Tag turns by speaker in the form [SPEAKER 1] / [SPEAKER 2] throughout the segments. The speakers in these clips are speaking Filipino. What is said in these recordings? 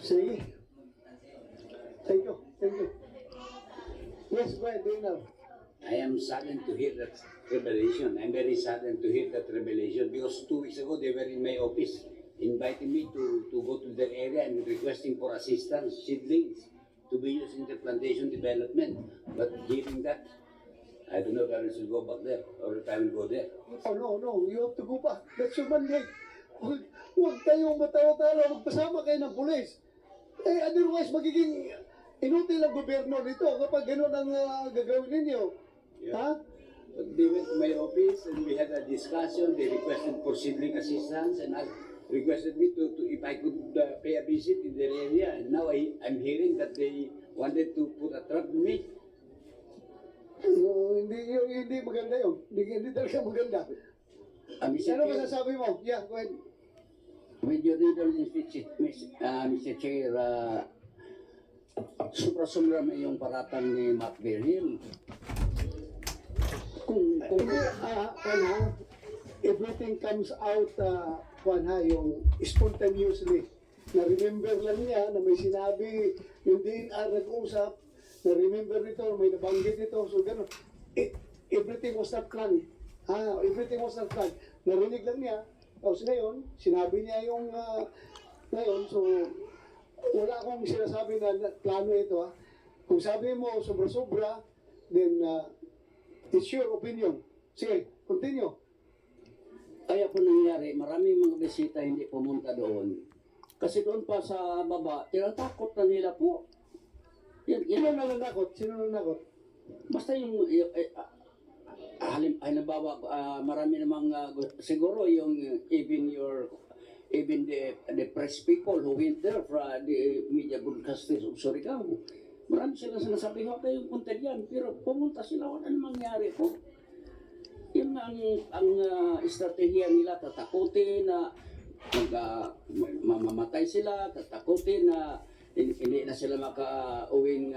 [SPEAKER 1] Sige. Thank you. Thank you. Yes, go ahead, Dino.
[SPEAKER 2] I am saddened to hear that revelation. I'm very saddened to hear that revelation because 2 weeks ago they were in my office inviting me to go to their area and requesting for assistance, seedlings, to be used in the plantation development. But hearing that, I don't know if I should go back there or if I will go there.
[SPEAKER 1] Oh, no. You have to go back. That's your mandate. Huwag kayong matawa-tawa. Magpasama kayo ng pulis. Otherwise, magiging inutil ang gobyerno dito kapag gano'n ang gagawin ninyo.
[SPEAKER 2] Yeah.
[SPEAKER 1] Ha?
[SPEAKER 2] But they went to my office and we had a discussion. They requested for seedling assistance and I requested me to if I could pay a visit in their area. And now I'm hearing that they wanted to put a trap on me.
[SPEAKER 1] Hindi maganda yun. Hindi talaga maganda. Ano masasabi mo? Yeah, go ahead.
[SPEAKER 2] With your indulgence, Mr. Chair, supra-sumra mo yung paratang ni Mark Berniel.
[SPEAKER 1] Kung everything comes out, yung spontaneously, na-remember lang niya na may sinabi, yung DNR nag-usap, na-remember nito, may nabanggit ito, so gano'n. Everything was not planned. Everything was not planned. Narinig lang niya, tapos ngayon, sinabi niya yung ngayon, so wala akong sinasabi na plano ito. Kung sabi mo sobra-sobra, then it's your opinion. Sige, continue.
[SPEAKER 2] Kaya po nangyari, maraming mga bisita hindi pumunta doon. Kasi doon pa sa baba, tinatakot na nila po.
[SPEAKER 1] Sino nananakot?
[SPEAKER 2] Basta yung halimbawa, marami namang siguro yung even the press people who went there from the media broadcasters of Surigao. Marami silang sinasabi, huwag kayong punta diyan, pero pumunta sila, wala namang nangyari po. Yun ang estratehiya nila, tatakutin na mamamatay sila, tatakutin na hindi na sila makauwing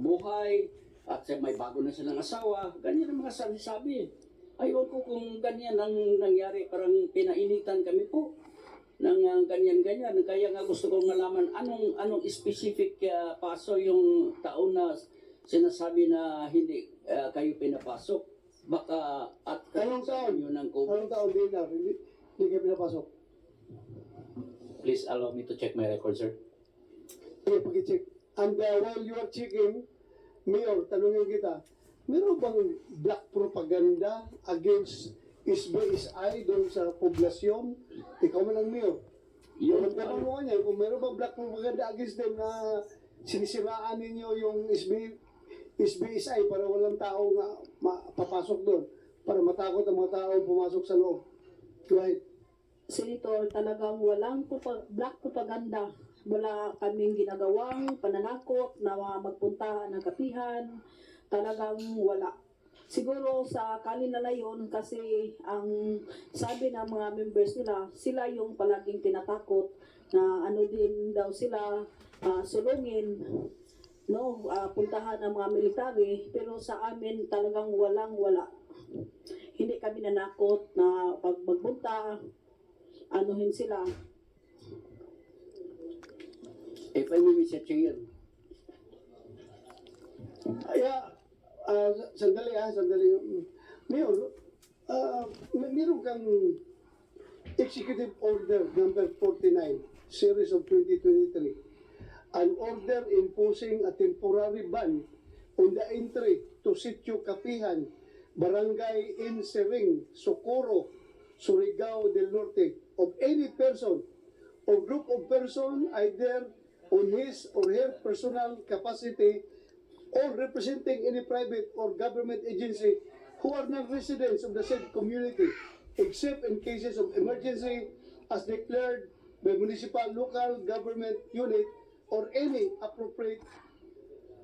[SPEAKER 2] buhay, at may bago na silang asawa. Ganyan ang mga sabi-sabi. Ayun ko kung ganyan ang nangyari, parang pinainitan kami po ng ganyan-ganyan. Kaya nga gusto kong malaman anong specific paso yung taon na sinasabi na hindi kayo pinapasok. Baka at
[SPEAKER 1] Anong taon?
[SPEAKER 2] Yun ng COVID.
[SPEAKER 1] Anong taon din na? Hindi kayo pinapasok.
[SPEAKER 3] Please allow me to check my record, sir.
[SPEAKER 1] Okay, pag-check. And while you are checking, Mayor, tanungin kita, meron bang black propaganda against Sbsi doon sa poblasyon? Ikaw man ang Mayor. Yung tanong mo niya, kung meron bang black propaganda against them na sinisiraan ninyo yung Sbsi para walang tao nga papasok doon, para matakot ang mga tao pumasok sa loob. Go ahead.
[SPEAKER 4] Senator, talagang walang black propaganda. Wala kaming ginagawang pananakot na magpunta ng Kapihan. Talagang wala. Siguro sa kanila na yun kasi ang sabi ng mga members nila, sila yung palaging tinatakot na ano din daw sila sulungin, no, puntahan ng mga military, pero sa amin talagang walang-wala. Hindi kami nanakot na pag magpunta, anuhin sila.
[SPEAKER 2] If I may, Mr. Chair.
[SPEAKER 1] Sandali. Mayor, meron kang Executive Order number 49, series of 2023, an order imposing a temporary ban on the entry to Sitio Kapihan, Barangay Insering, Socorro, Surigao del Norte, of any person or group of person either on his or her personal capacity or representing any private or government agency who are not residents of the said community, except in cases of emergency as declared by municipal local government unit or any appropriate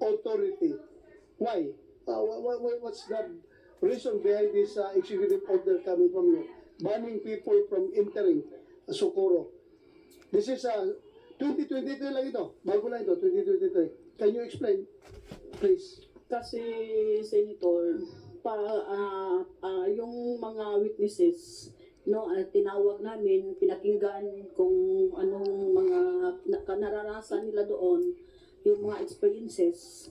[SPEAKER 1] authority. Why? What's the reason behind this executive order coming from you, banning people from entering Socorro? This is 2023 lang ito. Bago lang ito, 2023. Can you explain, please?
[SPEAKER 4] Kasi, Senator, yung mga witnesses, no, tinawag namin, pinakinggan kung anong mga naranasan nila doon, yung mga experiences.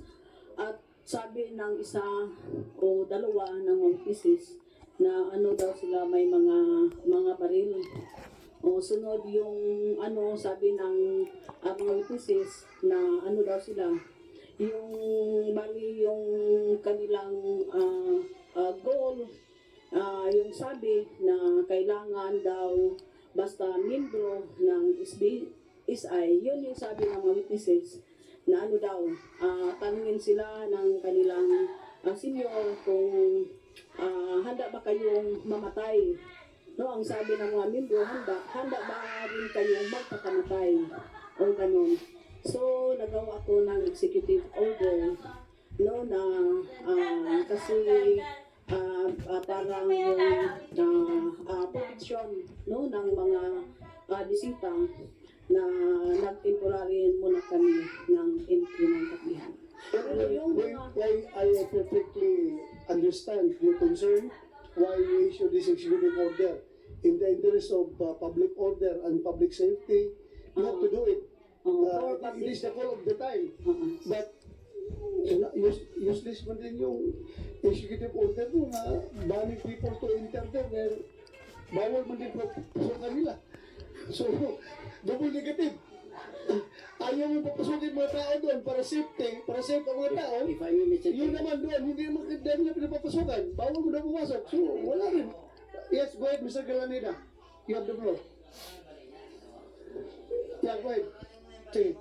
[SPEAKER 4] At sabi ng isa o dalawa ng witnesses na ano daw sila may mga baril. O sunod yung ano sabi ng mga witnesses na ano daw sila yung bali yung kanilang goal, yung sabi na kailangan daw basta membro ng Sbsi, yun yung sabi ng mga witnesses na ano daw, tanungin sila ng kanilang senior kung handa ba kayong mamatay. No, ang sabi ng mga membro, handa ba rin kayong magpakamatay o ganun. So, nagawa ko ng executive order, no, na kasi parang yung protection, no, ng mga bisita na nag-temporary muna kami ng entry ng Kapihan. Pero yung mga...
[SPEAKER 1] I perfectly understand your concern why you issue this executive order. In the interest of public order and public safety, you have to do it. It is the call of the time. But useless man din yung executive order mo na banning people to enter there dahil bawal man din pasukan nila. So, double negative. Ayaw mo papasukin mga tao doon para safety, para safe ang mga tao.
[SPEAKER 2] If I may, Mr.
[SPEAKER 1] Yun
[SPEAKER 2] Chair.
[SPEAKER 1] naman doon, hindi naman dahil nila pinapapasukan. Bawal mo na pumasok. So, wala rin. Yes, go ahead, Mr. Galanida. You have the floor. Yeah, go ahead. Sige.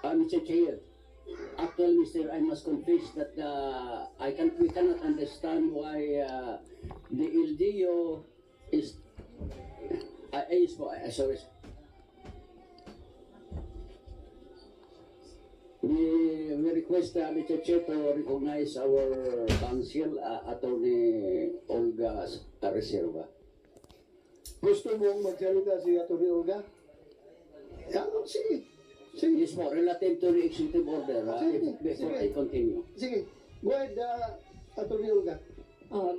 [SPEAKER 2] Mr. Chair, actually, Mr. I must confess that we cannot understand why the LGU is sorry. We request Mr. Chair to recognize our counsel, Attorney Olga Reserva.
[SPEAKER 1] Gusto mong magsalita si Atty. Olga? Yeah, sige. Sige.
[SPEAKER 2] Yes po, relative to the executive order, before I continue.
[SPEAKER 1] Sige. Go ahead, Atty. Olga.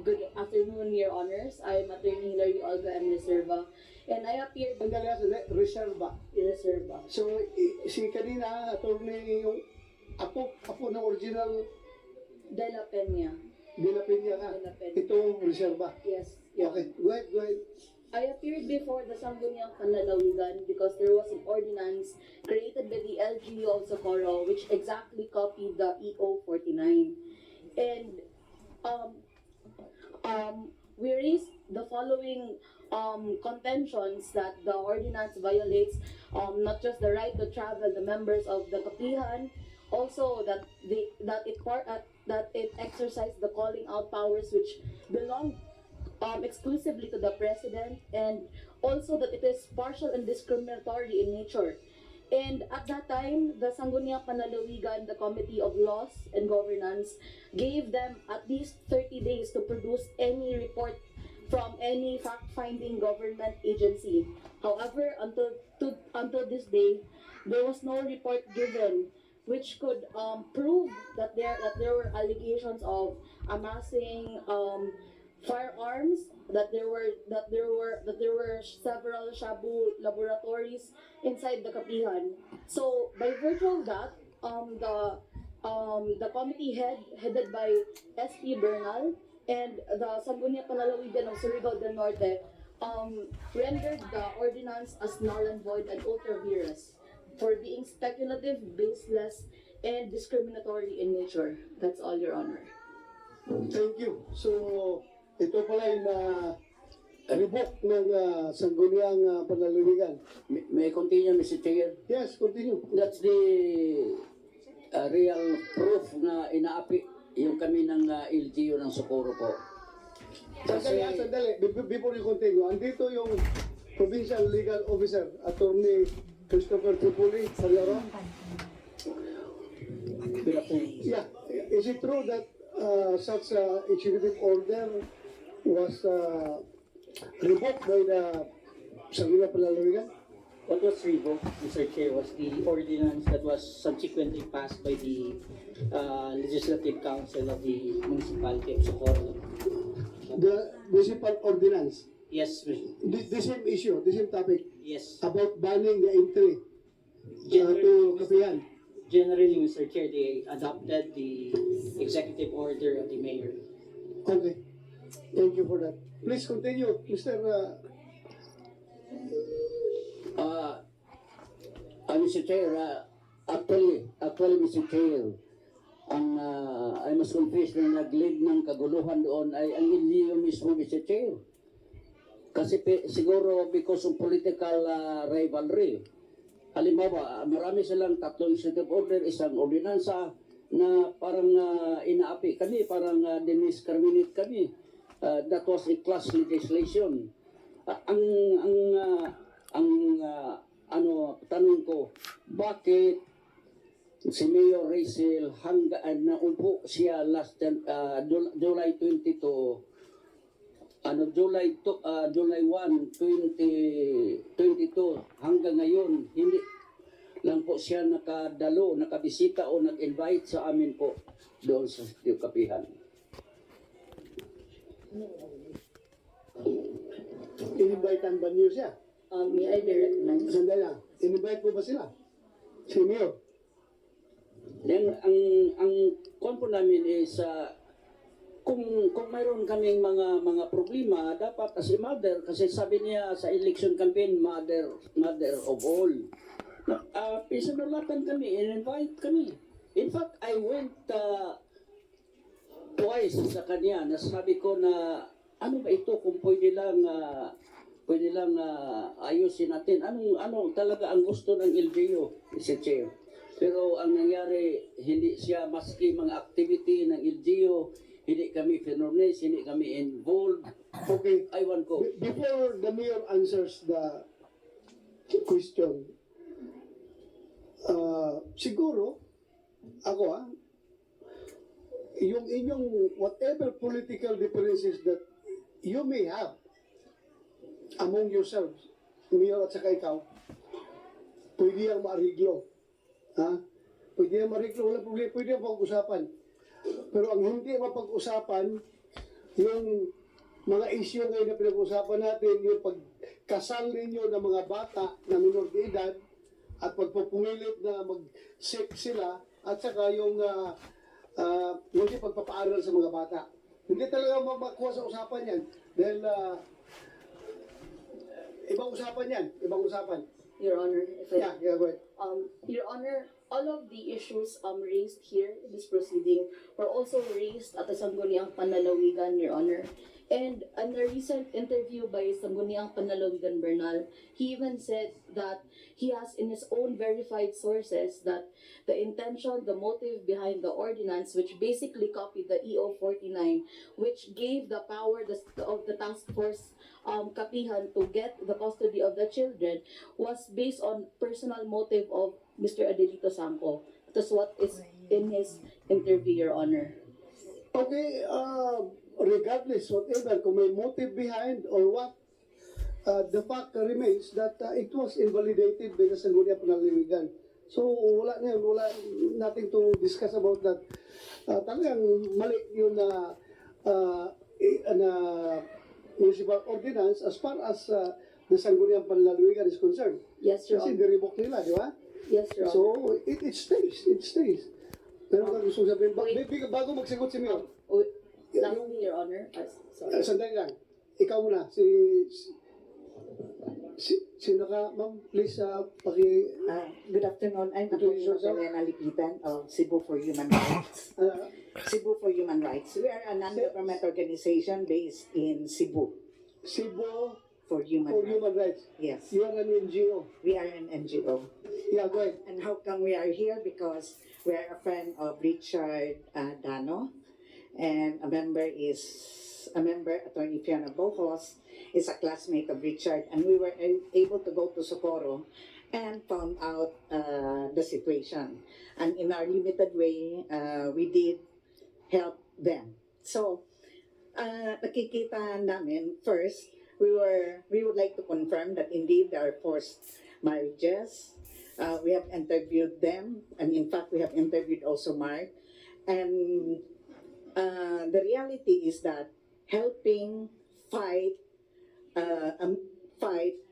[SPEAKER 5] Good afternoon, Your Honors. I'm Attorney Hilary Olga M. Reserva, and I appeared
[SPEAKER 1] Ang dala sa reserva.
[SPEAKER 5] in Reserva.
[SPEAKER 1] So, si kanina, attorney, yung apo ng original
[SPEAKER 5] De La Peña.
[SPEAKER 1] Dinapinya ka.
[SPEAKER 5] De La Peña.
[SPEAKER 1] Itong reserva.
[SPEAKER 5] Yes.
[SPEAKER 1] Okay, go ahead.
[SPEAKER 5] I appeared before the Sangguniang Panlalawigan because there was an ordinance created by the LGU of Socorro which exactly copied the EO 49. And we raised the following contentions that the ordinance violates not just the right to travel the members of the Kapihan, also that it exercised the calling out powers which belong exclusively to the president, and also that it is partial and discriminatory in nature. And at that time, the Sangguniang Panlalawigan, the Committee of Laws and Governance, gave them at least 30 days to produce any report from any fact-finding government agency. However, until this day, there was no report given which could prove that there were allegations of amassing firearms, that there were several shabu laboratories inside the Kapihan. So by virtue of that, the committee headed by SP Bernal and the Sangguniang Panlalawigan of Surigao del Norte rendered the ordinance as null and void and ultra vires for being speculative, baseless, and discriminatory in nature. That's all, Your Honor.
[SPEAKER 1] Thank you. So, ito pala yung revoke ng Sangguniang Panlalawigan.
[SPEAKER 2] May I continue, Mr. Chair?
[SPEAKER 1] Yes, continue.
[SPEAKER 2] That's the real proof na inaapi yung kami ng LGU ng Socorro po.
[SPEAKER 1] Sandali. Before you continue, andito yung Provincial Legal Officer, Attorney Christopher Pupuli, Sarioro. Yeah. Is it true that such executive order was revoked by the Sangguniang Panlalawigan?
[SPEAKER 6] What was revoked, Mr. Chair, was the ordinance that was subsequently passed by the Legislative Council of the Municipality of Socorro.
[SPEAKER 1] The municipal ordinance,
[SPEAKER 6] Yes,
[SPEAKER 1] the same issue, the same topic,
[SPEAKER 6] yes,
[SPEAKER 1] about banning the entry to Kapihan.
[SPEAKER 6] Generally, Mr. Chair, they adopted the executive order of the mayor.
[SPEAKER 1] Okay. Thank you for that. Please continue, Mr.
[SPEAKER 2] Mr. Chair, actually, Mr. Chair, I must confess na nag-lead ng kaguluhan doon ay ang LGU mismo, Mr. Chair. Kasi siguro because of political rivalry. Halimbawa, marami silang tatlong executive order, isang ordinansa na parang inaapi kami, parang discriminate kami. That was a class legislation. Tanong ko, bakit si Mayor Rachel naupo siya last July 22, July 1, 2022 hanggang ngayon hindi lang po siya nakabisita o nag-invite sa amin po doon sa Sitio Kapihan.
[SPEAKER 1] In-invitean ba niyo siya?
[SPEAKER 5] May I be recognized?
[SPEAKER 1] Sandali lang. In-invite po ba sila? Si Mayor?
[SPEAKER 2] Then ang kon po namin is kung mayroon kaming mga problema, dapat as a mother, kasi sabi niya sa election campaign, mother of all. Pisanulatan kami, in-invite kami. In fact, I went twice sa kanya. Nasabi ko na ano ba ito kung pwede lang ayusin natin. Ano talaga ang gusto ng LGU, Mr. Chair. Pero ang nangyari, hindi siya maski mga activity ng LGU, hindi kami finonis, hindi kami involved.
[SPEAKER 1] Okay.
[SPEAKER 2] Aywan ko.
[SPEAKER 1] Before the Mayor answers the question, siguro, ako yung inyong whatever political differences that you may have among yourselves, Mayor at saka ikaw, pwede yung maariglo. Ha? Pwede yung maariglo, wala problema, pwede yung pag-usapan. Pero ang hindi mapag-usapan, yung mga issue ngayon na pinag-usapan natin, yung pagkasal ninyo ng mga bata na minor de edad, at pagpupumilit na mag-sex sila, at saka yung hindi pagpapaaral sa mga bata. Hindi talaga makuha sa usapan yan. Dahil ibang usapan yan. Ibang usapan.
[SPEAKER 5] Your Honor, if I
[SPEAKER 1] Yeah, go ahead.
[SPEAKER 5] Your Honor, all of the issues raised here in this proceeding were also raised at the Sangguniang Panlalawigan, Your Honor. And in a recent interview by Sangguniang Panlalawigan Bernal, he even said that he has in his own verified sources that the intention, the motive behind the ordinance, which basically copied the EO 49, which gave the power of the task force Kapihan to get the custody of the children, was based on personal motive of Mr. Adelito Sangco. That's what is in his interview, Your Honor.
[SPEAKER 1] Okay, regardless, whatever, kung may motive behind or what, the fact remains that it was invalidated by the Sangguniang Panlalawigan. So, wala nothing to discuss about that. Talagang mali yun na municipal ordinance as far as the Sangguniang Panlalawigan is concerned.
[SPEAKER 5] Yes, Your
[SPEAKER 1] Kasi
[SPEAKER 5] Honor.
[SPEAKER 1] niribok nila, di ba?
[SPEAKER 5] Yes, Your Honor.
[SPEAKER 1] So, it stays. Pero kung gusto sabihin, bago magsigot si Mayor,
[SPEAKER 5] Lastly, Your Honor, sorry.
[SPEAKER 1] sandali lang. Ikaw muna, sino ka, ma'am? Please,
[SPEAKER 7] Good afternoon. I'm Attorney Rosalena Lipitan of Cebu for Human Rights. Cebu for Human Rights. We are a non-government organization based in Cebu
[SPEAKER 1] Cebu
[SPEAKER 7] for Human
[SPEAKER 1] for
[SPEAKER 7] Rights.
[SPEAKER 1] Human Rights.
[SPEAKER 7] Yes,
[SPEAKER 1] You are an NGO.
[SPEAKER 7] we are an NGO.
[SPEAKER 1] Yeah, go ahead.
[SPEAKER 7] And how come we are here? Because we are a friend of Richard Dano, and a member, Attorney Fiona Bojos, is a classmate of Richard, and we were able to go to Socorro and found out the situation. And in our limited way, we did help them. So, nakikita namin, first, we would like to confirm that indeed there are forced marriages. We have interviewed them, and in fact, we have interviewed also Mark. And the reality is that helping fight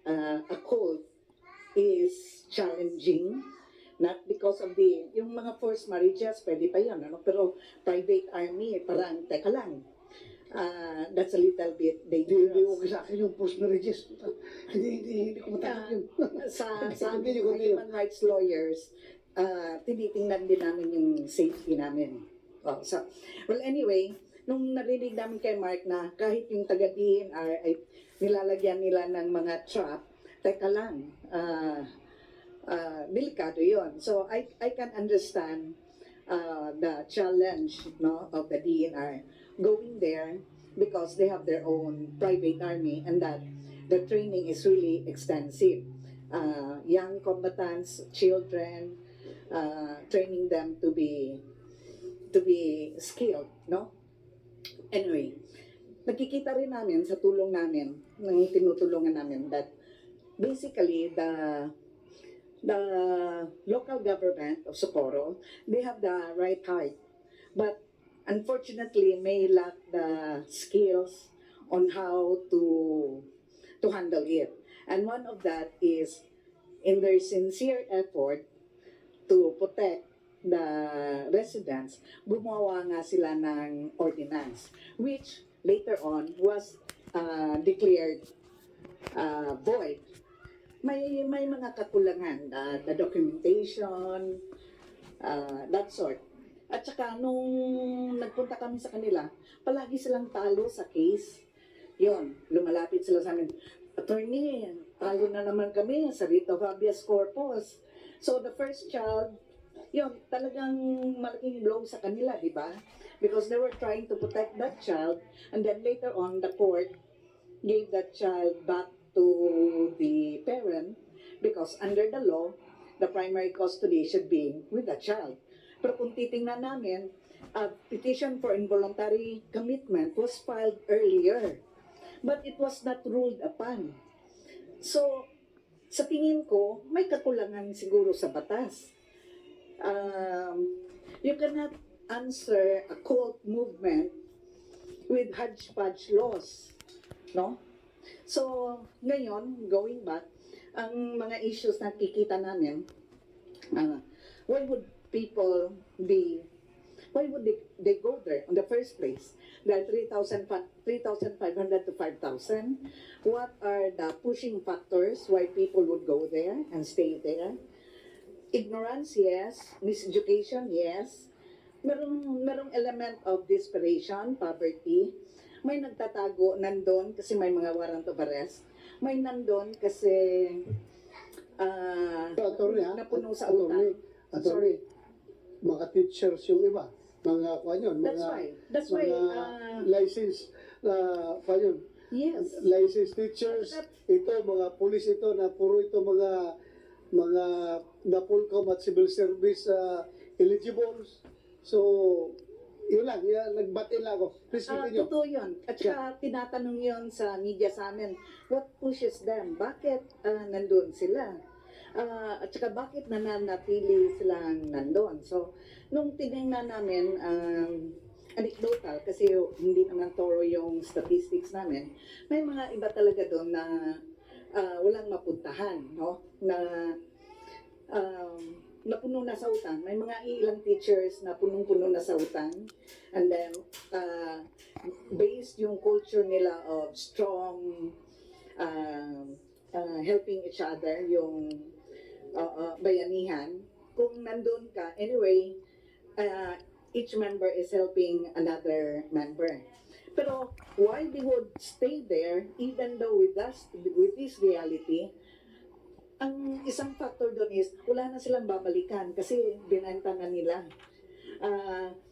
[SPEAKER 7] a cult is challenging, not because of yung mga forced marriages, pwede pa yan, ano? Pero private army, parang, teka lang, that's a little bit
[SPEAKER 1] Hindi
[SPEAKER 7] dangerous.
[SPEAKER 1] okay sa akin yung post marriages. Hindi ko matanggap yun.
[SPEAKER 7] Sa
[SPEAKER 1] Continue,
[SPEAKER 7] amin, mga
[SPEAKER 1] continue.
[SPEAKER 7] human rights lawyers, tinitingnan din namin yung safety namin. Well, anyway, nung narinig namin kay Mark na kahit yung taga-DNR ay nilalagyan nila ng mga trap, teka lang, delikado yon. So, I can understand the challenge, no, of the DNR going there because they have their own private army and that the training is really extensive. Young combatants, children, training them to be skilled, no? Anyway, nakikita rin namin sa tulong namin, ng tinutulungan namin, that basically the local government of Socorro, they have the right heart, but unfortunately may lack the skills on how to handle it. And one of that is in their sincere effort to protect the residents, gumawa nga sila ng ordinance, which later on was declared void. May mga kakulangan, the documentation, that sort. At saka nung nagpunta kami sa kanila, palagi silang talo sa case. Yon, lumalapit sila sa amin, attorney, talo na naman kami sa writ of habeas corpus. So the first child, yun, talagang malaking blow sa kanila, di ba? Because they were trying to protect that child, and then later on, the court gave that child back to the parent, because under the law, the primary custody should be with the child. Pero kung titingnan namin, a petition for involuntary commitment was filed earlier, but it was not ruled upon. So, sa tingin ko, may kakulangan siguro sa batas. You cannot answer a cult movement with hodgepodge laws, no? So, ngayon, going back, ang mga issues na kikita namin, why would they go there in the first place? There are 3,500 to 5,000. What are the pushing factors why people would go there and stay there? Ignorance, yes. Miseducation, yes. Merong element of desperation, poverty. May nagtatago nandun kasi may mga warrant of arrest. May nandun kasi
[SPEAKER 1] Attorney,
[SPEAKER 7] napuno sa utang.
[SPEAKER 1] Attorney, mga teachers yung iba. Mga kwan yun,
[SPEAKER 7] That's why,
[SPEAKER 1] license, kwan yun.
[SPEAKER 7] yes.
[SPEAKER 1] Licensed teachers, ito, mga police ito, na puro ito mga NAPOLCOM at civil service eligibles. So, yun lang, nagbatin lang ako. Please continue.
[SPEAKER 7] Totoo yun. At saka tinatanong yun sa media sa amin, what pushes them? Bakit nandun sila? At saka bakit nananatili silang nandun? So, nung tinignan namin, anecdotal, kasi hindi naman toro yung statistics namin, may mga iba talaga doon na walang mapuntahan, no? Na napuno na sa utang. May mga ilang teachers na punong-puno na sa utang. And then, based yung culture nila of strong helping each other, yung bayanihan, kung nandun ka, anyway, each member is helping another member. Pero why they would stay there, even though with this reality, ang isang factor doon is, wala na silang babalikan kasi binenta na nila.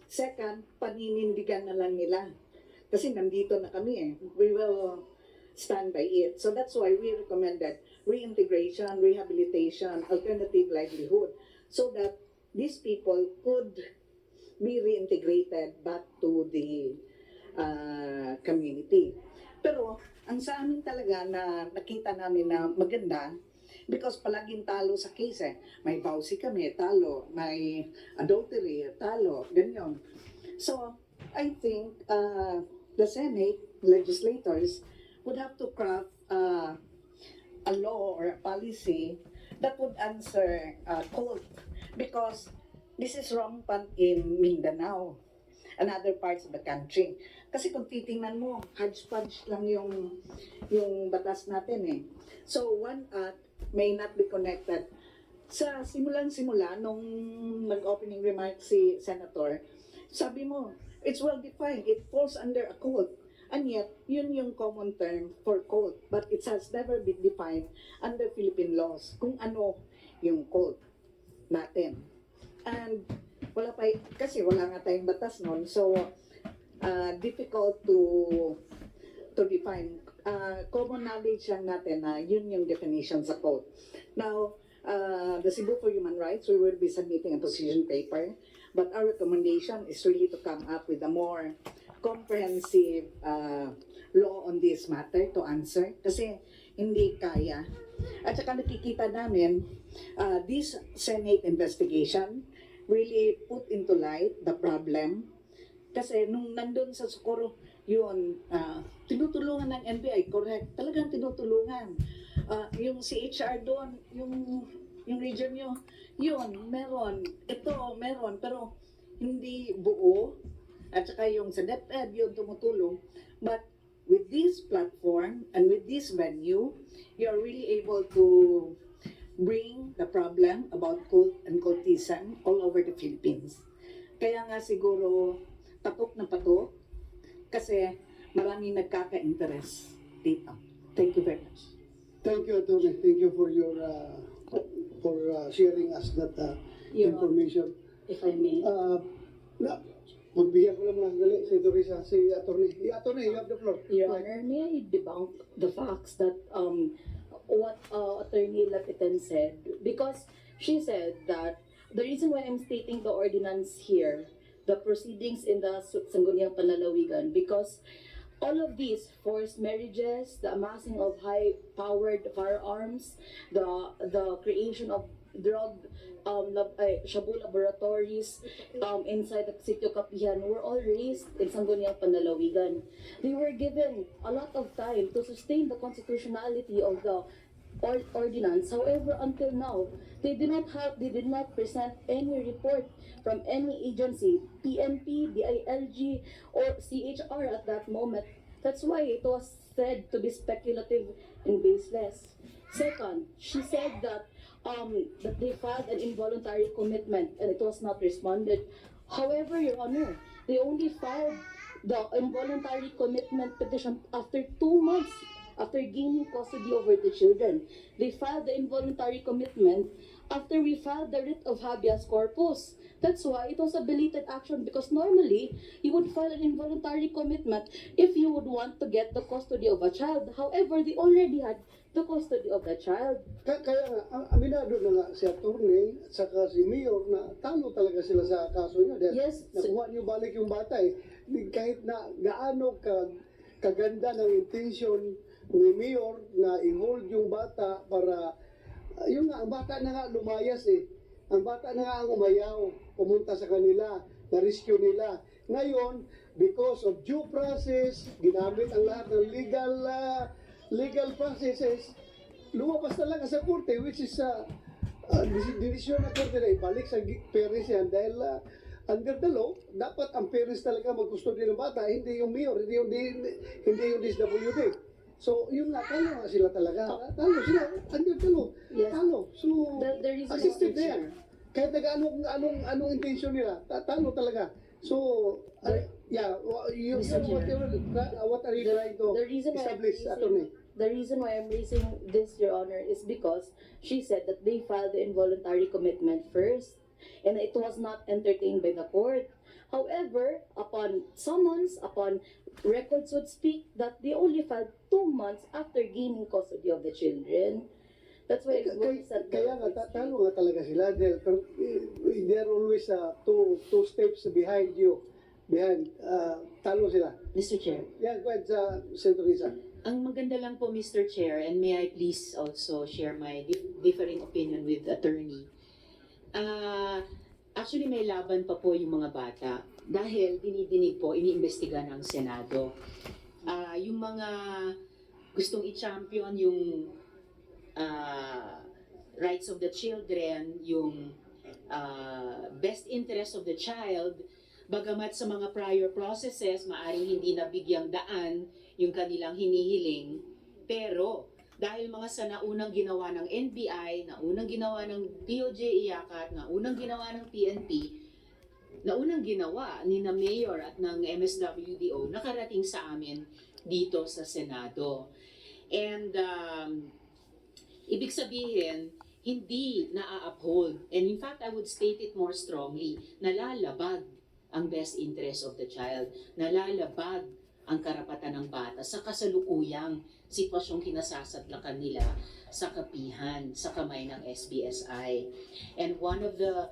[SPEAKER 7] Second, paninindigan na lang nila. Kasi nandito na kami eh. We will stand by it. So that's why we recommended reintegration, rehabilitation, alternative livelihood, so that these people could be reintegrated back to the community. Pero ang sa amin talaga na nakita namin na maganda, because palaging talo sa case eh. May vowsy kami, talo. May adultery, talo. Ganyan. So, I think the Senate, legislators, would have to craft a law or a policy that would answer cold, because this is rampant in Mindanao, another parts of the country. Kasi kung titingnan mo, hodgepodge lang yung batas natin eh. So one act may not be connected. Sa simulan-simula, nung nag-opening remark si Senator, sabi mo, it's well defined, it falls under a code. And yet, yun yung common term for code. But it has never been defined under Philippine laws kung ano yung code natin. And kasi wala nga tayong batas noon, so difficult to define. Common knowledge lang natin na yun yung definition sa code. Now, the Cebu for Human Rights, we will be submitting a position paper, but our recommendation is really to come up with a more comprehensive law on this matter to answer, kasi hindi kaya. At saka nakikita namin, this Senate investigation really put into light the problem. Kasi nung nandun sa Socorro, yun, tinutulungan ng NBI, correct, talagang tinutulungan. Yung CHR doon, yung region nyo, yun, meron, ito, meron, pero hindi buo. At saka yung sa DepEd, yun tumutulong. But with this platform and with this venue, you're really able to bring the problem about cult and cultism all over the Philippines. Kaya nga siguro, patok na patok, kasi maraming nagkaka-interest dito. Thank you very much.
[SPEAKER 1] Thank you, Atty. Thank you for your sharing us that information.
[SPEAKER 5] If I may.
[SPEAKER 1] Magbigyan ko lang mga gali si Teresa, si Atty. Atty., you have the floor.
[SPEAKER 5] Your Honor, may I debunk the facts that what Attorney Lapitan said? Because she said that the reason why I'm stating the ordinance here, the proceedings in the Sangguniang Panlalawigan, because all of these forced marriages, the amassing of high-powered firearms, the creation of drug shabu laboratories inside the Sitio Kapihan were all raised in Sangguniang Panlalawigan. They were given a lot of time to sustain the constitutionality of the ordinance. However, until now, they did not present any report from any agency, PNP, DILG, or CHR at that moment. That's why it was said to be speculative and baseless. Second, she said that they filed an involuntary commitment and it was not responded. However, Your Honor, they only filed the involuntary commitment petition after 2 months after gaining custody over the children. They filed the involuntary commitment after we filed the writ of habeas corpus. That's why it was a belated action, because normally you would file an involuntary commitment if you would want to get the custody of a child. However, they already had the custody of the child.
[SPEAKER 1] Kaya nga, aminado na nga si Atty. at saka si Mayor na talo talaga sila sa kaso niya. Dahil
[SPEAKER 5] Yes.
[SPEAKER 1] nakuha niyo balik yung bata eh. Kahit na gaano kaganda ng intention ni Mayor na i-hold yung bata para, yun nga, ang bata na nga lumayas eh. Ang bata na nga ang umayaw, pumunta sa kanila, na-rescue nila. Ngayon, because of due process, ginamit ang lahat ng legal processes, lumabas talaga sa korte, which is decision na korte na ibalik sa parents yan dahil under the law, dapat ang parents talaga mag-custody ng bata, hindi yung mayor, hindi yung DSWD. So, yun nga, talo nga sila talaga. Talo sila, under the law.
[SPEAKER 5] Yes.
[SPEAKER 1] Talo. So,
[SPEAKER 5] The reason
[SPEAKER 1] assisted
[SPEAKER 5] why-
[SPEAKER 1] there. Kahit anong intention nila, talo talaga. So, yeah, what are you trying to
[SPEAKER 5] The reason why I'm
[SPEAKER 1] establish, Atty.?
[SPEAKER 5] The reason why I'm raising this, Your Honor, is because she said that they filed the involuntary commitment first, and it was not entertained by the court. However, upon summons, upon records would speak that they only filed 2 months after gaining custody of the children. That's why it was at
[SPEAKER 1] Kaya nga, talo nga talaga sila dahil they're always two steps behind you. Talo sila.
[SPEAKER 8] Mr. Chair,
[SPEAKER 1] Yan, go ahead sa Senator Risa.
[SPEAKER 8] ang maganda lang po, Mr. Chair, and may I please also share my differing opinion with attorney. Actually, may laban pa po yung mga bata dahil dinidinig po, iniimbestiga ng Senado. Yung mga gustong i-champion yung rights of the children, yung best interest of the child, bagamat sa mga prior processes, maaring hindi nabigyang daan yung kanilang hinihiling, pero dahil mga sa naunang ginawa ng NBI, naunang ginawa ng DOJ IACAT, naunang ginawa ng PNP, naunang ginawa ni na Mayor at ng MSWDO, nakarating sa amin dito sa Senado. And ibig sabihin, hindi na-uphold. And in fact, I would state it more strongly, nalalabag ang best interest of the child, nalalabag ang karapatan ng bata sa kasalukuyang sitwasyong kinasasadlakan nila sa Kapihan, sa kamay ng SBSI. And one of the,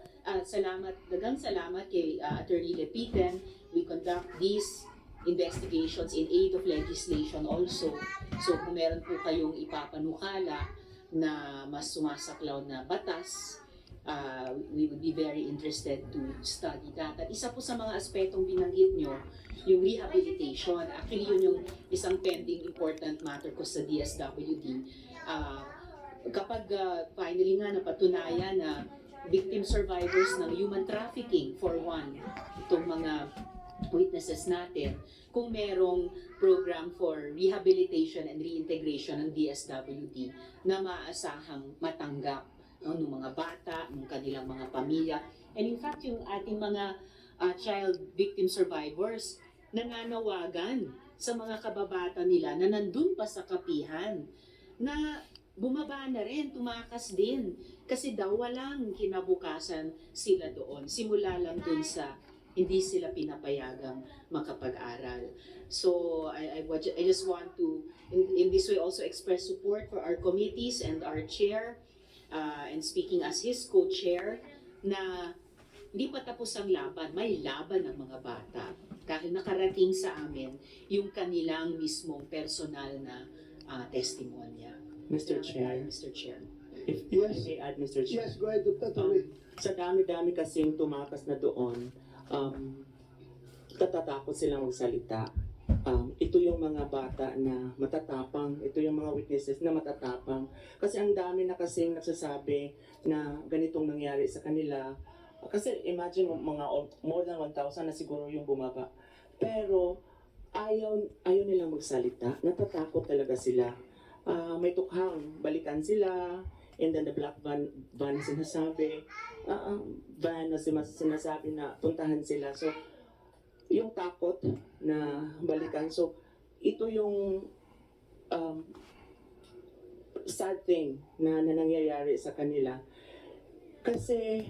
[SPEAKER 8] dagang salamat kay Attorney Lepitan, we conduct these investigations in aid of legislation also. So kung meron po kayong ipapanukala na mas sumasaklaw na batas, we would be very interested to study that. At isa po sa mga aspetong binanggit nyo, yung rehabilitation. Actually, yun yung isang pending important matter ko sa DSWD. Kapag finally nga napatunayan na victim survivors ng human trafficking, for one, itong mga witnesses natin, kung merong program for rehabilitation and reintegration ng DSWD na maasahang matanggap ng mga bata, ng kanilang mga pamilya. And in fact, yung ating mga child victim survivors, nananawagan sa mga kababata nila na nandun pa sa Kapihan, na bumaba na rin, tumakas din. Kasi daw walang kinabukasan sila doon. Simula lang dun sa hindi sila pinapayagang makapag-aral. So I just want to, in this way, also express support for our committees and our chair, and speaking as his co-chair, na hindi pa tapos ang laban, may laban ng mga bata. Dahil nakarating sa amin yung kanilang mismong personal na testimonya.
[SPEAKER 9] Mr. Chair.
[SPEAKER 8] Mr. Chair.
[SPEAKER 9] If
[SPEAKER 1] Yes.
[SPEAKER 9] I may add, Mr. Chair.
[SPEAKER 1] Yes, go ahead, Dr.
[SPEAKER 9] Sa dami-dami kasing tumakas na doon, natatakot silang magsalita. Ito yung mga bata na matatapang, ito yung mga witnesses na matatapang. Kasi ang dami na kasing nagsasabi na ganitong nangyari sa kanila. Kasi imagine mga more than 1,000 na siguro yung bumaba. Pero ayaw nilang magsalita, natatakot talaga sila. May tukhang, balikan sila, and then the black van sinasabi, van na sinasabi na puntahan sila. So, yung takot na balikan. So, ito yung sad thing na nangyayari sa kanila. Kasi,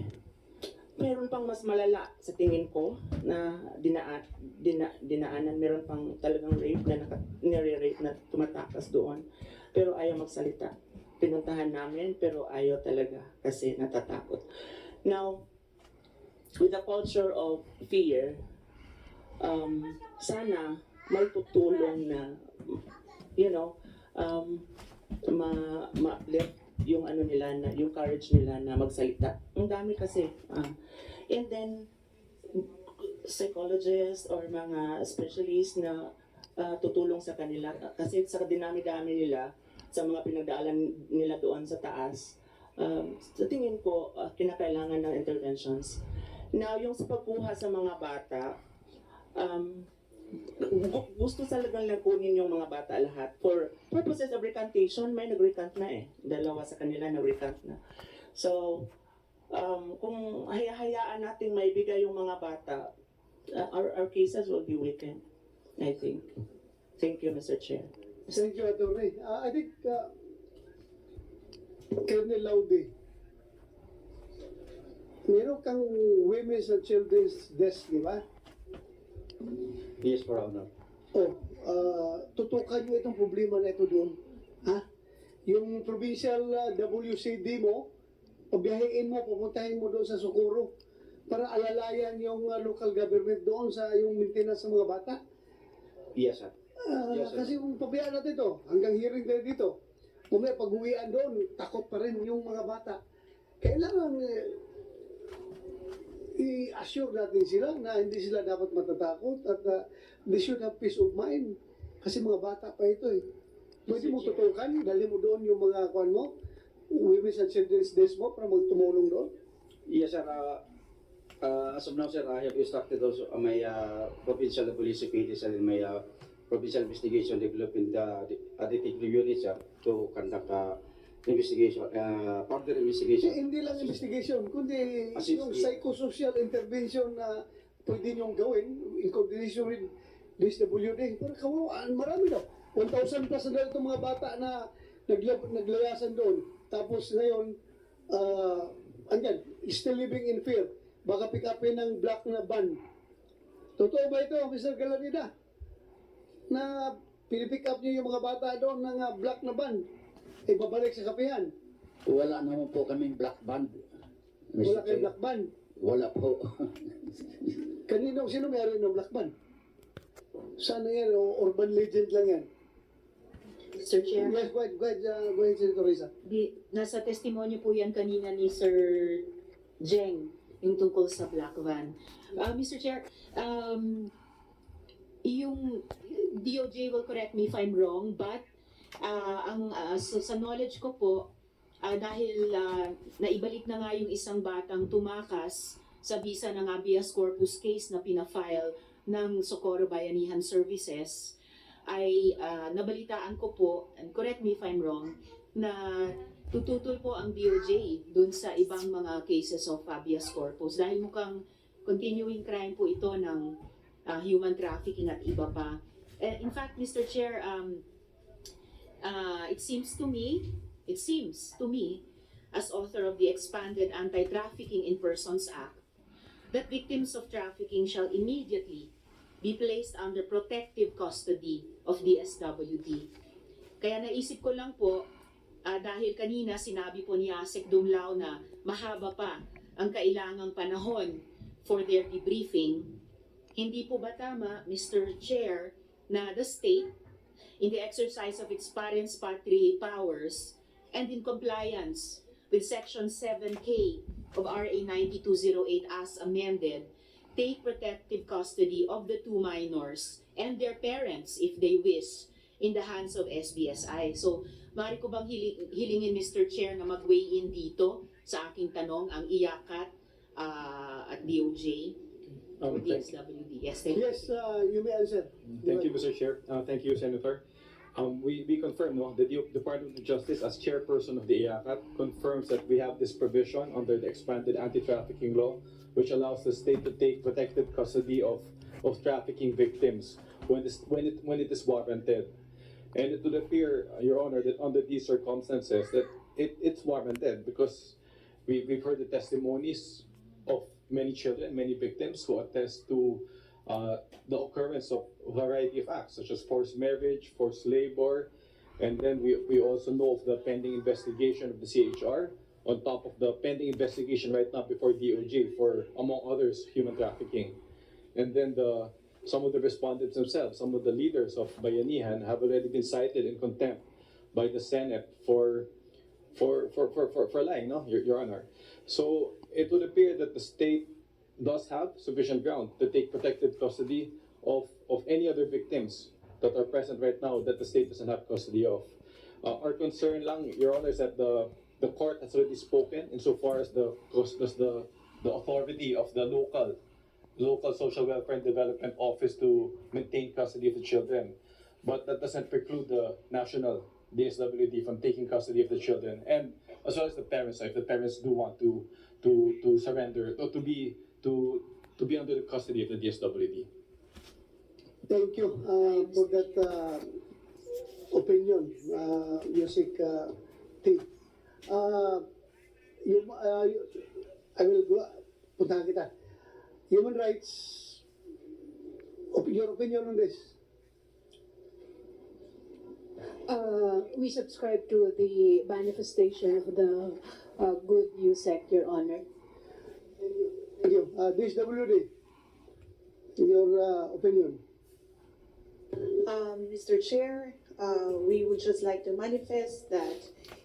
[SPEAKER 9] meron pang mas malala sa tingin ko na dinaanan. Meron pang talagang rape na nire-rape na tumatakas doon. Pero ayaw magsalita. Pinuntahan namin pero ayaw talaga kasi natatakot. Now, with the culture of fear, sana may tutulong na, ma-uplift yung nila na yung courage nila na magsalita. Ang dami kasi. And then psychologists or mga specialists na tutulong sa kanila kasi sa dinami-dami nila sa mga pinagdaanan nila doon sa taas. Sa tingin ko kinakailangan ng interventions. Now yung sa pagkuha sa mga bata, gusto talagang kunin yung mga bata lahat. For purposes of recantation, may nag-recant na eh. Dalawa sa kanila nag-recant na. So, kung hayaan natin maibigay yung mga bata, our cases will be weakened, I think. Thank you, Mr. Chair.
[SPEAKER 1] Thank you, Atty. I think, Colonel Laude, meron kang Women's and Children's Desk, di ba?
[SPEAKER 2] Yes, Your Honor.
[SPEAKER 1] Tutukan nyo itong problema na ito doon. Ha? Yung provincial WCD mo, pabiyahin mo, pupuntahin mo doon sa Socorro para alalayan yung local government doon sa yung maintenance ng mga bata.
[SPEAKER 2] Yes, sir. Yes, sir.
[SPEAKER 1] Kasi kung pabayaan natin ito, hanggang hearing tayo dito, kung may pag-uwian doon, takot pa rin yung mga bata. Kailangan i-assure natin sila na hindi sila dapat matatakot at they should have peace of mind. Kasi mga bata pa ito eh. Pwede mo tutukan, dali mo doon yung mga kuan mo, Women's and Children's Desk mo para magtumulong doon?
[SPEAKER 10] Yes, sir. As of now, sir, I have instructed also my provincial police securities and my provincial investigation development detective unit, sir, to conduct investigation, further investigation.
[SPEAKER 1] Hindi lang investigation, kundi
[SPEAKER 10] Assist-
[SPEAKER 1] yung psychosocial intervention na pwede niyong gawin in coordination with DSWD. Pero kawawaan, marami daw. 1,000 plus na itong mga bata na naglayasan doon. Tapos ngayon, andyan, still living in fear. Baka pick upin ng black na van. Totoo ba ito, Mr. Galarida? Na pinipick up niyo yung mga bata doon ng black na van? Ibabalik sa Kapihan.
[SPEAKER 2] Wala naman po kaming black band.
[SPEAKER 1] Wala
[SPEAKER 2] Mr.
[SPEAKER 1] kayong
[SPEAKER 2] Chair.
[SPEAKER 1] black van.
[SPEAKER 2] Wala po.
[SPEAKER 1] Sino may-ari ng black van? Sana yan, o urban legend lang yan.
[SPEAKER 8] Mr. Chair,
[SPEAKER 1] Yes, go ahead, Senator Risa.
[SPEAKER 8] nasa testimonyo po yan kanina ni Sir Jeng, yung tungkol sa black van. Mr. Chair, yung DOJ will correct me if I'm wrong, but sa knowledge ko po, dahil naibalik na nga yung isang batang tumakas sa bisa ng habeas corpus case na pinafile ng Socorro Bayanihan Services, ay nabalitaan ko po, and correct me if I'm wrong, na tututol po ang DOJ dun sa ibang mga cases of habeas corpus dahil mukhang continuing crime po ito ng human trafficking at iba pa. In fact, Mr. Chair, it seems to me, as author of the expanded Anti-Trafficking in Persons Act, that victims of trafficking shall immediately be placed under protective custody of DSWD. Kaya naisip ko lang po, dahil kanina sinabi po ni Asek Dumlao na mahaba pa ang kailangang panahon for their debriefing, hindi po ba tama, Mr. Chair, na the state, in the exercise of its parents patri powers and in compliance with Section 7K of RA 9208 as amended, take protective custody of the two minors and their parents, if they wish, in the hands of SBSI. So, maaari ko bang hilingin, Mr. Chair, na mag-weigh in dito sa aking tanong, ang IACAT at DOJ or DSWD? Yes, thank you.
[SPEAKER 1] Yes, you may answer.
[SPEAKER 11] Thank you, Mr. Chair. Thank you, Senator. We confirm, no, the Department of Justice, as chairperson of the IACAT, confirms that we have this provision under the expanded anti-trafficking law, which allows the state to take protective custody of trafficking victims when it is warranted. And it would appear, Your Honor, that under these circumstances, that it's warranted because we've heard the testimonies of many children, many victims who attest to the occurrence of a variety of acts such as forced marriage, forced labor, and then we also know of the pending investigation of the CHR on top of the pending investigation right now before DOJ for, among others, human trafficking. And then some of the respondents themselves, some of the leaders of Bayanihan have already been cited in contempt by the Senate for lying, no, Your Honor. So it would appear that the state does have sufficient ground to take protective custody of any other victims that are present right now that the state doesn't have custody of. Our concern lang, Your Honor, is that the court has already spoken insofar as the authority of the local social welfare and development office to maintain custody of the children. But that doesn't preclude the national DSWD from taking custody of the children, and as well as the parents, if the parents do want to surrender or to be under the custody of the DSWD.
[SPEAKER 1] Thank you for that opinion, Yusik T. I will go, puntahan kita. Human rights, your opinion on this?
[SPEAKER 4] We subscribe to the manifestation of the good USEC, Your Honor.
[SPEAKER 1] Thank you. DSWD, your opinion?
[SPEAKER 12] Mr. Chair, we would just like to manifest that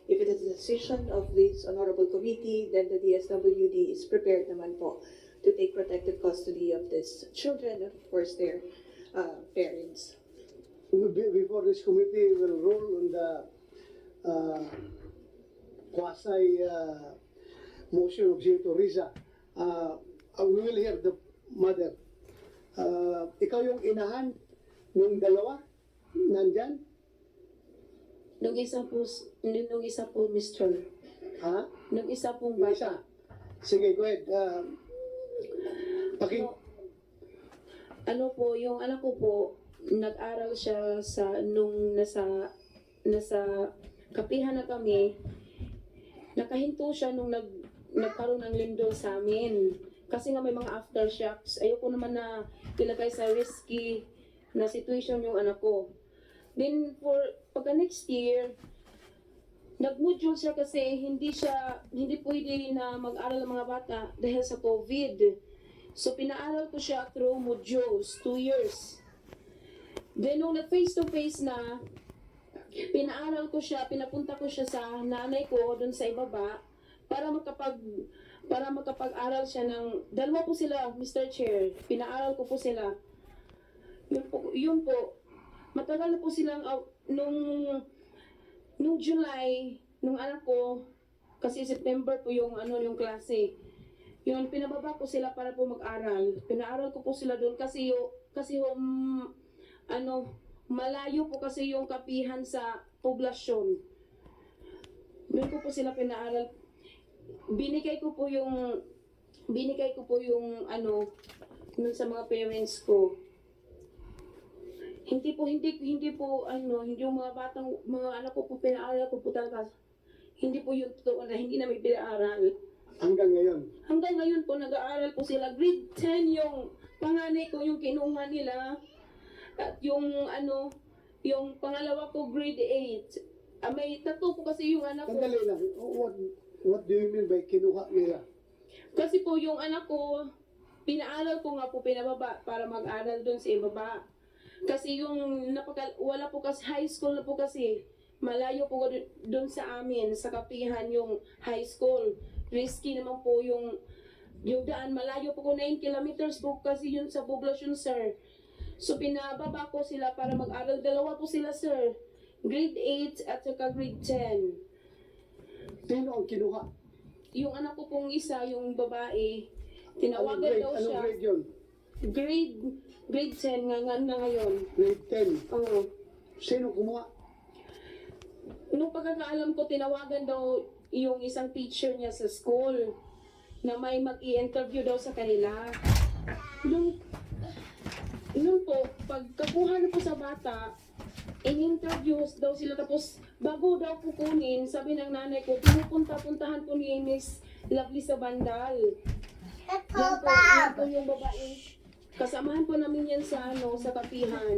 [SPEAKER 12] if it is a decision of this honorable committee, then the DSWD is prepared naman po to take protective custody of these children and of course their parents.
[SPEAKER 1] Before this committee will rule on the quasi motion of Senator Riza. We will hear the mother. Ikaw yung inahan ng dalawa? Nandyan?
[SPEAKER 4] Nung isa po, Mr.
[SPEAKER 1] Ha?
[SPEAKER 4] Nung isa pong
[SPEAKER 1] Yung
[SPEAKER 4] bata.
[SPEAKER 1] isa? Sige, go ahead.
[SPEAKER 4] Ano po, yung anak ko po, nag-aral siya nung nasa Kapihan na kami. Nakahinto siya nung nagkaroon ng lindol sa amin. Kasi nga may mga aftershocks. Ayoko naman na ilagay sa risky na situation yung anak ko. Then pagka next year, nag-module siya kasi hindi pwede na mag-aral ng mga bata dahil sa COVID. So pinaaral ko siya through modules, 2 years. Then nung nag-face-to-face na, pinapunta ko siya sa nanay ko doon sa ibaba para makapag-aral siya ng, dalawa po sila, Mr. Chair, pinaaral ko po sila. Yun po, matagal na po silang, nung July, nung anak ko, kasi September po yung klase. Yun, pinababa ko sila para po mag-aral. Pinaaral ko po sila doon kasi malayo po kasi yung Kapihan sa poblasyon. Doon ko po sila pinaaral. Binigay ko po yung nun sa mga parents ko. Hindi yung mga anak ko po pinaaral ko po talaga. Hindi po yung totoo na hindi namin pinaaral.
[SPEAKER 1] Hanggang ngayon?
[SPEAKER 4] Hanggang ngayon po, nag-aaral po sila. Grade 10 yung panganay ko, yung kinuha nila. At yung pangalawa ko, grade 8. May tatlo po kasi yung anak ko.
[SPEAKER 1] Sandali lang. What do you mean by kinuha nila?
[SPEAKER 4] Kasi po yung anak ko, pinaaral ko nga po pinababa para mag-aral doon sa ibaba. Kasi wala po kasi, high school na po kasi. Malayo po doon sa amin, sa Kapihan yung high school. Risky naman po yung daan. Malayo po ko 9 kilometers po kasi yun sa poblasyon, sir. So pinababa ko sila para mag-aral. Dalawa po sila, sir. Grade 8 at saka grade 10.
[SPEAKER 1] Sino ang kinuha?
[SPEAKER 4] Yung anak ko pong isa, yung babae, tinawagan daw siya.
[SPEAKER 1] Anong grade yun?
[SPEAKER 4] Grade 10 nga ngayon.
[SPEAKER 1] Grade 10?
[SPEAKER 4] Oo.
[SPEAKER 1] Sino kumuha?
[SPEAKER 4] Nung pagkakaalam ko, tinawagan daw yung isang teacher niya sa school na may mag-i-interview daw sa kanila. Nung po, pagkakuha na po sa bata, in-interviews daw sila, tapos bago daw kukunin, sabi ng nanay ko, pinupunta-puntahan po ni Miss Lovely sa Bandal. Yan po yung babae. Kasamahan po namin yan sa Kapihan.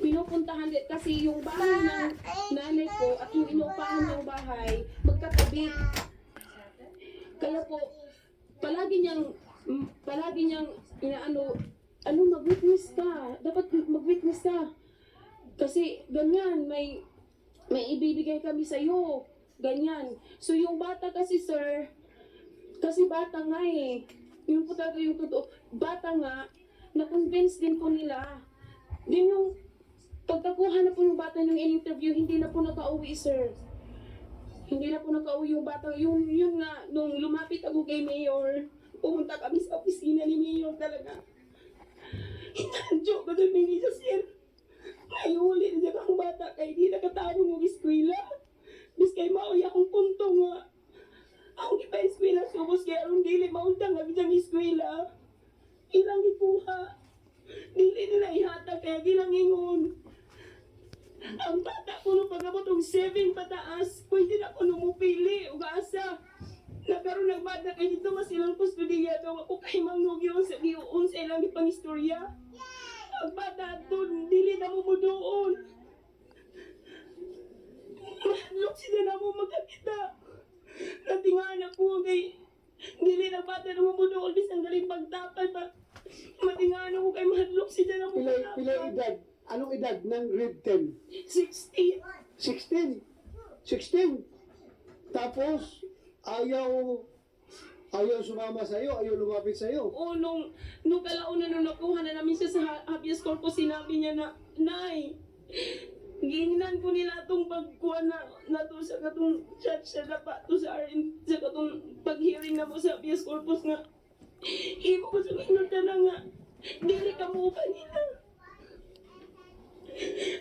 [SPEAKER 4] Pinupuntahan din kasi yung bahay ng nanay ko at yung inupahan ng bahay magkatabi. Kaya po, palagi niyang mag-witness ka. Dapat mag-witness ka. Kasi ganyan, may ibibigay kami sa iyo. Ganyan. So yung bata kasi, sir, kasi bata nga eh. Yun po talaga yung totoo. Bata nga, na-convince din po nila. Din yung pagkakuha na po yung bata yung in-interview, hindi na po nakauwi, sir. Hindi na po nakauwi yung bata. Yun nga, nung lumapit ako kay Mayor, pumunta kami sa opisina ni Mayor talaga. Joke ba doon, Mayor, sir? Nayuli na siya kang bata kay di nakatawag ng eskwela. Bis kay mauya akong punto nga. Ako ipa-eskwela, subos kaya anong dili mauntang nga bidyang eskwela. Ilang ipuha. Dili nila ihatag kaya gilangingon. Ang bata ko nung pagabot og 7 pataas, pwede na ko numupili o asa. Nagkaroon ng bata kay dito mas ilang kustudiya daw ako kay mangnugyo sa giuon sa ilang ipangistorya. Ang bata doon, dili na mo doon. Mahalok sila na mo magkakita. Natingaan ako kay dili na bata na mo doon bisang galing pagtapan pa. Matingaan ako kay mahalok sila na mo magkakita.
[SPEAKER 1] Pila edad? Anong edad ng grade 10?
[SPEAKER 4] 16.
[SPEAKER 1] 16? Tapos, ayaw sumama sa'yo, ayaw lumapit sa'yo.
[SPEAKER 4] Oo, nung kalauna nung nakuha na namin siya sa habeas corpus, sinabi niya na, Nay,
[SPEAKER 13] Giingnan ko nila itong pagkuhan na to sa katong judge sa dapat to sa katong pag-hearing na mo sa habeas corpus nga. Imo ko sa minuta na nga, dili ka mo ba nila?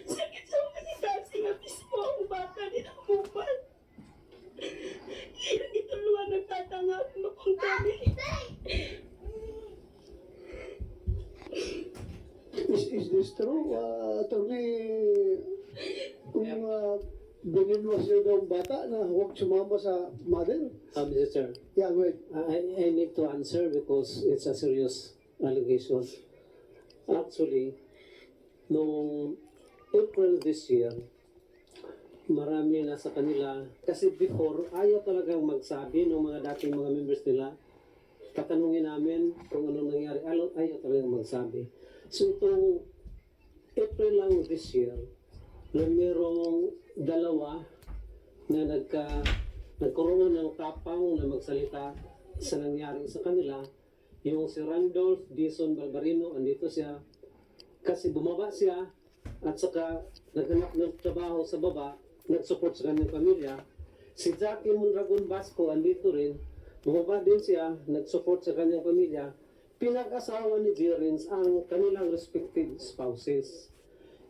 [SPEAKER 13] Sakit sa mga kasi nga mismo ang bata nila mupan. Ilang ituluan nagtatanga kung mapunta
[SPEAKER 1] Is this true, attorney? Kung binilwas niyo daw ang bata na huwag sumama sa mother?
[SPEAKER 14] Mr. Chair,
[SPEAKER 1] Yeah, go ahead.
[SPEAKER 14] I need to answer because it's a serious allegation. Actually, noong April this year, marami na sa kanila, kasi before, ayaw talagang magsabi ng mga dating mga members nila. Tatanungin namin kung anong nangyari, ayaw talagang magsabi. So itong April lang this year, na merong dalawa na nagkaroon ng tapang na magsalita sa nangyari sa kanila. Yung si Randolph Dison Barbarino, andito siya kasi bumaba siya at saka naghanap ng trabaho sa baba, nag-support sa kanyang pamilya. Si Jackie Mondragon Basco, andito rin, bumaba din siya, nag-support sa kanyang pamilya. Pinag-asawa ni Jerins ang kanilang respective spouses.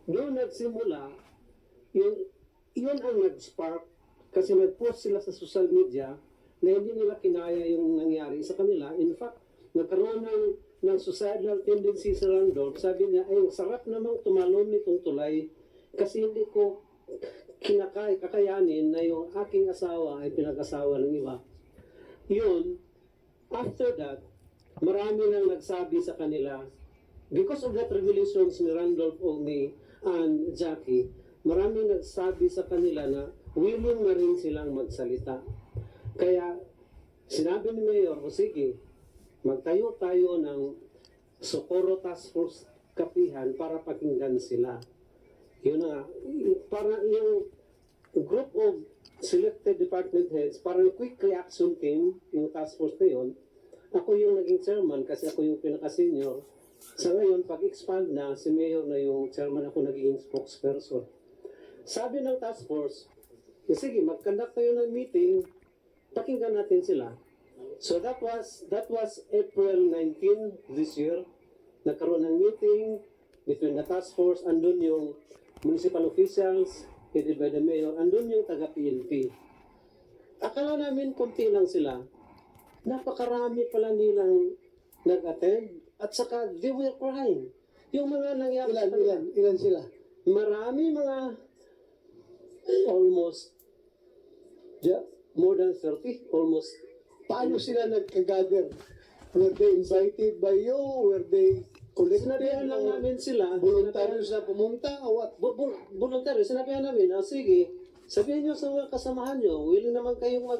[SPEAKER 14] Doon nagsimula, yun ang nag-spark kasi nag-post sila sa social media na hindi nila kinaya yung nangyari sa kanila. In fact, nagkaroon ng suicidal tendency sa Randolph. Sabi niya, ay sarap namang tumalon nitong tulay kasi hindi ko kakayanin na yung aking asawa ay pinag-asawa ng iba. Yun, after that, marami nang nagsabi sa kanila, because of that revelations ni Randolph and Jackie, marami nagsabi sa kanila na willing na rin silang magsalita. Kaya sinabi ni Mayor, o sige, magtayo tayo ng Socorro Task Force Kapihan para pakinggan sila. Yun na, para yung group of selected department heads, parang quick reaction team, yung task force na yun. Ako yung naging chairman kasi ako yung pinaka-senior. Sa ngayon, pag-expand na, si Mayor na yung chairman, ako naging spokesperson. Sabi ng task force, sige, mag-conduct tayo ng meeting, pakinggan natin sila. So that was April 19 this year. Nagkaroon ng meeting between the task force, andun yung municipal officials, headed by the mayor, andun yung taga-PNP. Akala namin konti lang sila. Napakarami pala nilang nag-attend at saka they were crying. Yung mga nangyari
[SPEAKER 1] Ilan sila?
[SPEAKER 14] Marami, mga almost more than 30, almost.
[SPEAKER 1] Paano sila nagka-gather? Were they invited by you? Were they collected?
[SPEAKER 14] Sinabihan lang namin sila.
[SPEAKER 1] Voluntaryo sa pumunta o what?
[SPEAKER 14] Voluntaryo, sinabihan namin, sige, sabihin nyo sa mga kasamahan nyo, willing naman kayong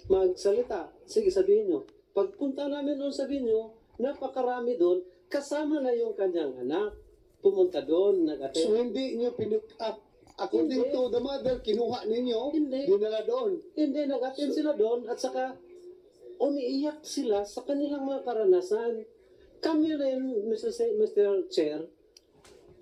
[SPEAKER 14] magsalita. Sige, sabihin nyo. Pagpunta namin doon, sabihin nyo, napakarami doon, kasama na yung kanyang anak. Pumunta doon, nag-attend.
[SPEAKER 1] So hindi nyo pinuck up. According to the mother, kinuha ninyo, dinala doon.
[SPEAKER 14] Hindi, nag-attend sila doon at saka umiiyak sila sa kanilang mga karanasan. Kami rin, Mr. Chair,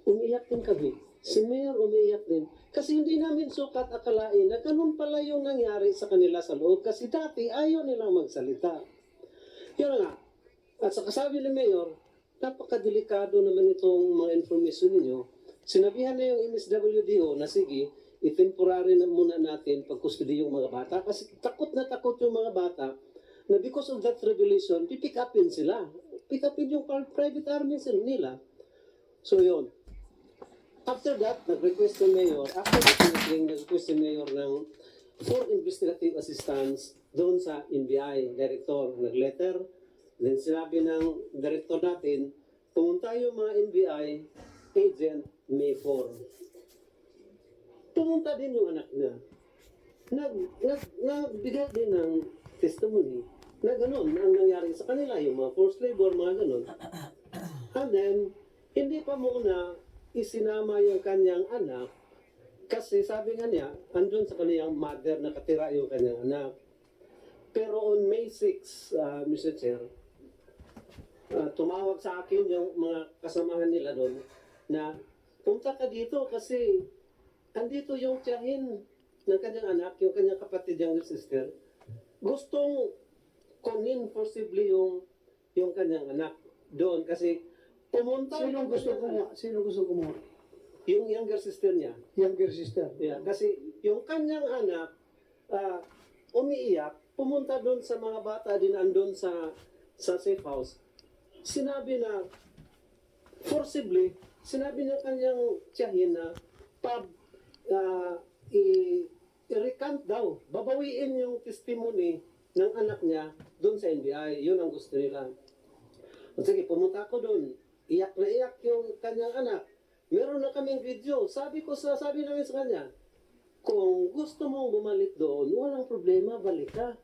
[SPEAKER 14] umiiyak din kami. Si Mayor umiiyak din. Kasi hindi namin sukat akalain na ganun pala yung nangyari sa kanila sa loob. Kasi dati ayaw nilang magsalita. Yun nga. At sa kasabi ni Mayor, napakadelikado naman itong mga information ninyo. Sinabihan na yung MSWDO na sige, itemporary na muna natin pagkuskudi yung mga bata. Kasi takot na takot yung mga bata na because of that revelation, pipick upin sila. Pick upin yung private army nila. So yun. After that, nag-request si Mayor, nag-request si Mayor ng for investigative assistance doon sa NBI, Director, nag-letter. Then sinabi ng Director natin, pumunta yung mga NBI agent May 4. Pumunta din yung anak niya. Nagbigay din ng testimony na gano'n ang nangyari sa kanila, yung mga forced labor, mga gano'n. And then, hindi pa muna isinama yung kanyang anak kasi sabi nga niya, andun sa kanyang mother nakatira yung kanyang anak. Pero on May 6, Mr. Chair, tumawag sa akin yung mga kasamahan nila doon na punta ka dito kasi andito yung tiyahin ng kanyang anak, yung kanyang kapatid, yung sister, gustong kunin forcibly yung kanyang anak doon kasi pumunta.
[SPEAKER 1] Sino gusto kumuha? Sino gusto kumuha?
[SPEAKER 14] Yung younger sister niya.
[SPEAKER 1] Younger sister.
[SPEAKER 14] Yeah, kasi yung kanyang anak, umiiyak, pumunta doon sa mga bata din andun sa safe house. Sinabi na, forcibly, sinabi niya kanyang tiyahin na, i-recant daw, babawiin yung testimony ng anak niya doon sa NBI. Yun ang gusto nila. O sige, pumunta ako doon. Iyak na iyak yung kanyang anak. Meron na kaming video. Sabi namin sa kanya, kung gusto mong bumalik doon, walang problema, balik ka.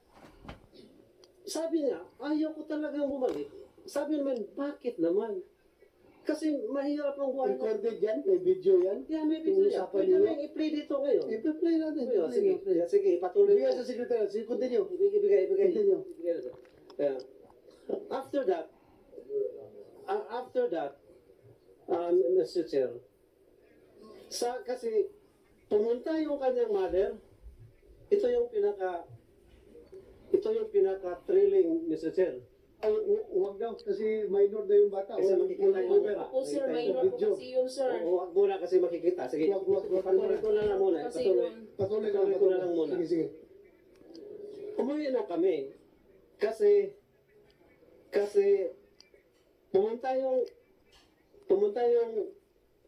[SPEAKER 14] Sabi niya, ayaw ko talagang bumalik. Sabi naman, bakit naman? Kasi mahirap ang buhay.
[SPEAKER 1] Recorded yan? May video yan?
[SPEAKER 14] Yeah, may video yan. Pwede namin i-play dito ngayon.
[SPEAKER 1] I-play natin.
[SPEAKER 14] Sige, patuloy.
[SPEAKER 1] Bigay sa secretary. Sige, continue.
[SPEAKER 14] Ibigay.
[SPEAKER 1] Continue.
[SPEAKER 14] After that, Mr. Chair, kasi pumunta yung kanyang mother, ito yung pinaka-thrilling, Mr. Chair.
[SPEAKER 1] Ay, huwag daw kasi minor na yung bata.
[SPEAKER 14] Kasi makikita yung
[SPEAKER 1] bata.
[SPEAKER 5] Po sir, minor po kasi yun sir.
[SPEAKER 14] Huwag muna kasi makikita. Sige, patuloy ko na lang muna. Patuloy ko na lang muna.
[SPEAKER 1] Sige.
[SPEAKER 14] Umuwi na kami. Kasi pumunta yung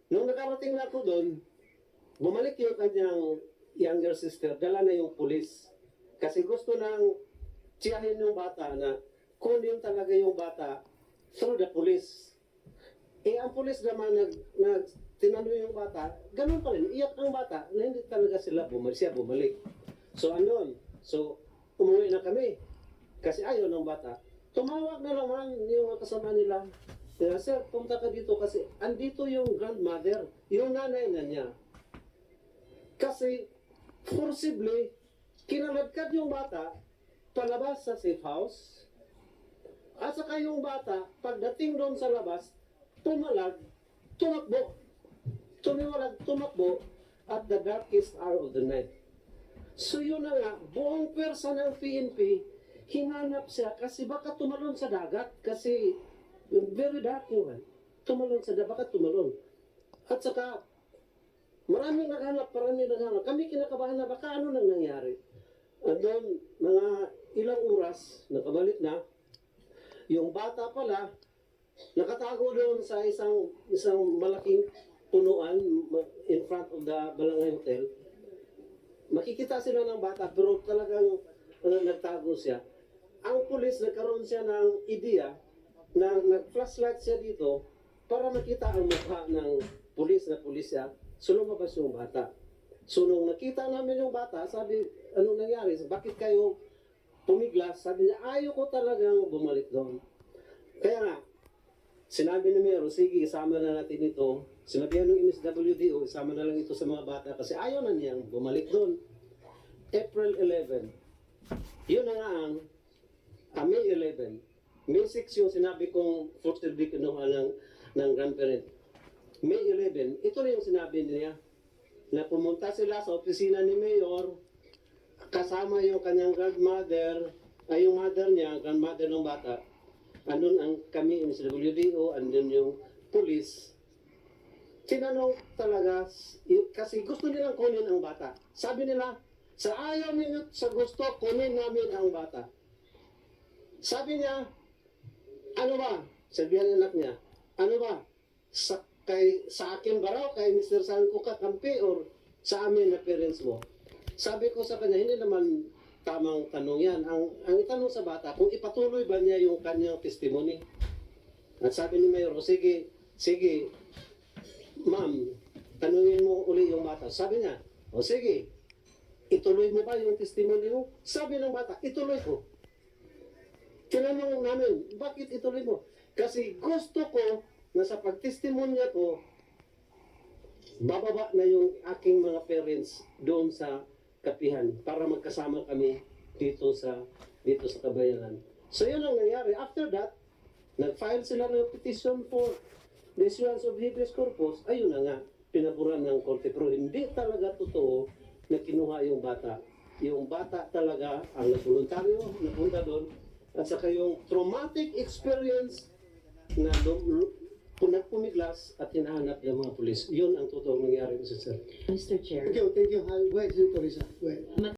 [SPEAKER 14] nung nakarating na ako doon, bumalik yung kanyang younger sister, dala na yung pulis. Kasi gusto nang tiyahin yung bata na kunin talaga yung bata through the police. Ang pulis naman tinanong yung bata, ganun pa rin, iyak ang bata na hindi talaga siya bumalik. So umuwi na kami kasi ayaw ng bata. Tumawag na naman yung kasama nila. Kaya, sir, pumunta ka dito kasi andito yung grandmother, yung nanay na niya. Kasi forcibly, kinaladkad yung bata palabas sa safe house. At saka yung bata, pagdating doon sa labas, tumakbo at the darkest hour of the night. So yun na nga, buong pwersa ng PNP, hinanap siya kasi baka tumalon sa dagat kasi very dark yun. Baka tumalon. At saka, maraming naghanap. Kami kinakabahan na baka ano nang nangyari. At doon, mga ilang oras, nakabalik na, yung bata pala, nakatago doon sa isang malaking punuan in front of the Barangay Hotel. Makikita sila ng bata pero talagang nagtago siya. Ang pulis, nagkaroon siya ng ideya na nag-flashlight siya dito para makita ang mukha ng pulis na pulisya. So lumabas yung bata. So nung nakita namin yung bata, sabi, anong nangyari? Bakit kayo pumiglas? Sabi niya, ayaw ko talagang bumalik doon. Kaya nga, sinabi ni Mayor, sige, isama na natin ito. Sinabihan ng MSWDO, isama na lang ito sa mga bata kasi ayaw na niyang bumalik doon. April 11. Yun na nga ang May 11. May 6 yung sinabi kong forcibly kinuha ng grandparent. May 11, ito na yung sinabi niya na pumunta sila sa opisina ni Mayor kasama yung kanyang grandmother, ay yung mother niya, grandmother ng bata. Andun ang kami, MSWDO, andun yung police. Tinanong talaga, kasi gusto nilang kunin ang bata. Sabi nila, sa ayaw ninyo, sa gusto, kunin namin ang bata. Sabi niya, ano ba? Sabihan ng anak niya, ano ba? Sa akin ba raw, kay Mr. Sanko kakampi, or sa amin na parents mo? Sabi ko sa kanya, hindi naman tamang tanong yan. Ang itanong sa bata, kung ipatuloy ba niya yung kanyang testimony. At sabi ni Mayor, sige, ma'am, tanungin mo uli yung bata. Sabi niya, sige, ituloy mo ba yung testimony mo? Sabi ng bata, ituloy ko. Tinanong namin, bakit ituloy mo? Kasi gusto ko na sa pagtestimonya ko, bababa na yung aking mga parents doon sa Kapihan para magkasama kami dito sa Kabayanan. So yun ang nangyari. After that, nag-file sila ng petition for the issuance of habeas corpus. Ayun na nga. pinaburan ng korte. Pero hindi talaga totoo na kinuha yung bata. Yung bata talaga ang voluntaryo, napunta doon, at saka yung traumatic experience na pumiglas at hinahanap ng mga pulis. Yun ang totoong nangyari, Mr. Sir.
[SPEAKER 8] Mr. Chair.
[SPEAKER 1] Thank you. Go ahead, Senator Risa. Go ahead.